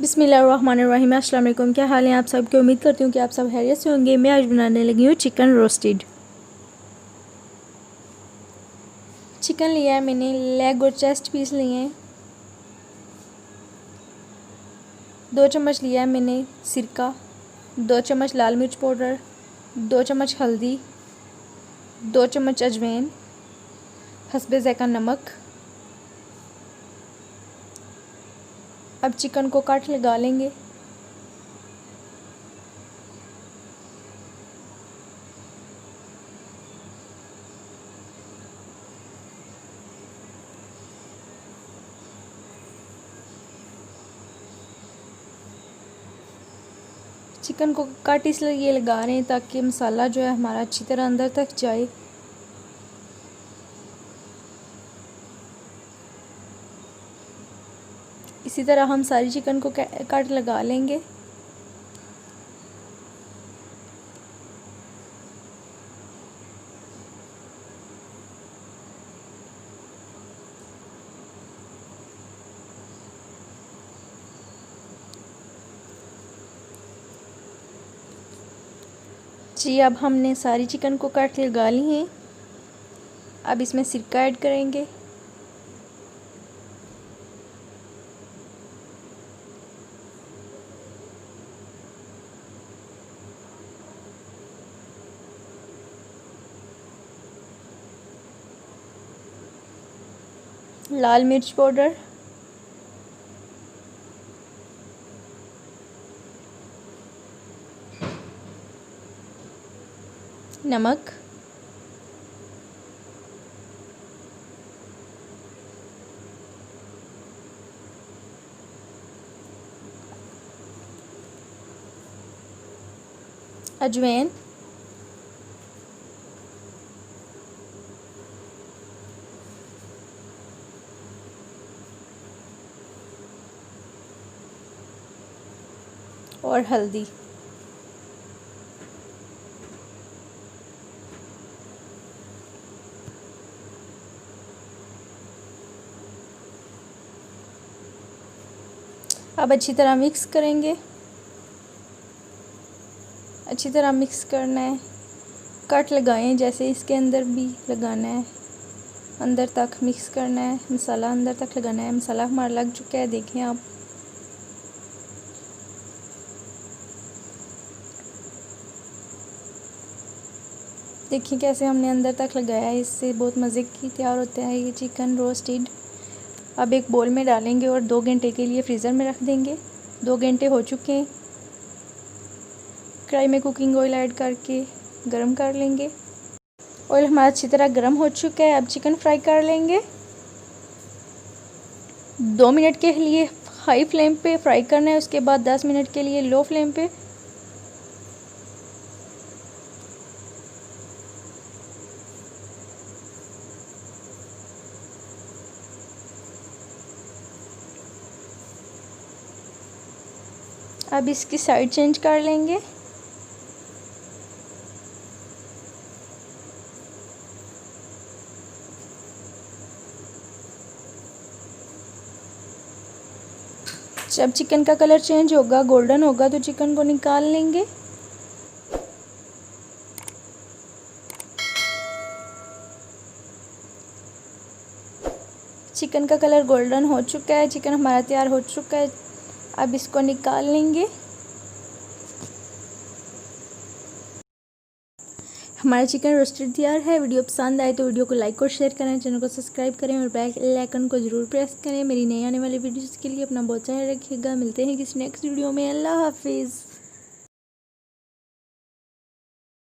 बिस्मिल्लाहिर्रहमानिर्रहीम। अस्सलाम वालेकुम। क्या हाल है आप सबके? उम्मीद करती हूँ कि आप सब खैरियत से होंगे। मैं आज बनाने लगी हूँ चिकन रोस्टेड। चिकन लिया है मैंने, लेग और चेस्ट पीस लिए हैं। 2 चम्मच लिया है मैंने सिरका, 2 चम्मच लाल मिर्च पाउडर, 2 चम्मच हल्दी, 2 चम्मच अजवाइन, हस्बे ज़ायका नमक। अब चिकन को काट लगा लेंगे। चिकन को काट इसलिए लगा रहे हैं ताकि मसाला जो है हमारा अच्छी तरह अंदर तक जाए। इसी तरह हम सारी चिकन को काट लगा लेंगे। जी, अब हमने सारी चिकन को काट लगा ली हैं। अब इसमें सिरका ऐड करेंगे। लाल मिर्च पाउडर, नमक, अजवाइन, और हल्दी। अब अच्छी तरह मिक्स करेंगे। अच्छी तरह मिक्स करना है। कट लगाएं जैसे इसके अंदर भी लगाना है, अंदर तक मिक्स करना है, मसाला अंदर तक लगाना है। मसाला हमारा लग चुका है, देखें आप। देखिए कैसे हमने अंदर तक लगाया है। इससे बहुत मज़े की तैयार होता है ये चिकन रोस्टेड। अब एक बोल में डालेंगे और 2 घंटे के लिए फ्रीज़र में रख देंगे। 2 घंटे हो चुके हैं। कढ़ाई में कुकिंग ऑयल ऐड करके गरम कर लेंगे। ऑयल हमारा अच्छी तरह गरम हो चुका है। अब चिकन फ्राई कर लेंगे। 2 मिनट के लिए हाई फ्लेम पे फ्राई करना है, उसके बाद 10 मिनट के लिए लो फ्लेम पे। अब इसकी साइड चेंज कर लेंगे। जब चिकन का कलर चेंज होगा, गोल्डन होगा, तो चिकन को निकाल लेंगे। चिकन का कलर गोल्डन हो चुका है। चिकन हमारा तैयार हो चुका है। अब इसको निकाल लेंगे। हमारा चिकन रोस्टेड तैयार है। वीडियो पसंद आए तो वीडियो को लाइक और शेयर करें, चैनल को सब्सक्राइब करें और बेल आइकन को ज़रूर प्रेस करें। मेरी नई आने वाली वीडियोज़ के लिए अपना बहुत ख्याल रखिएगा। मिलते हैं किसी नेक्स्ट वीडियो में। अल्लाह हाफिज़।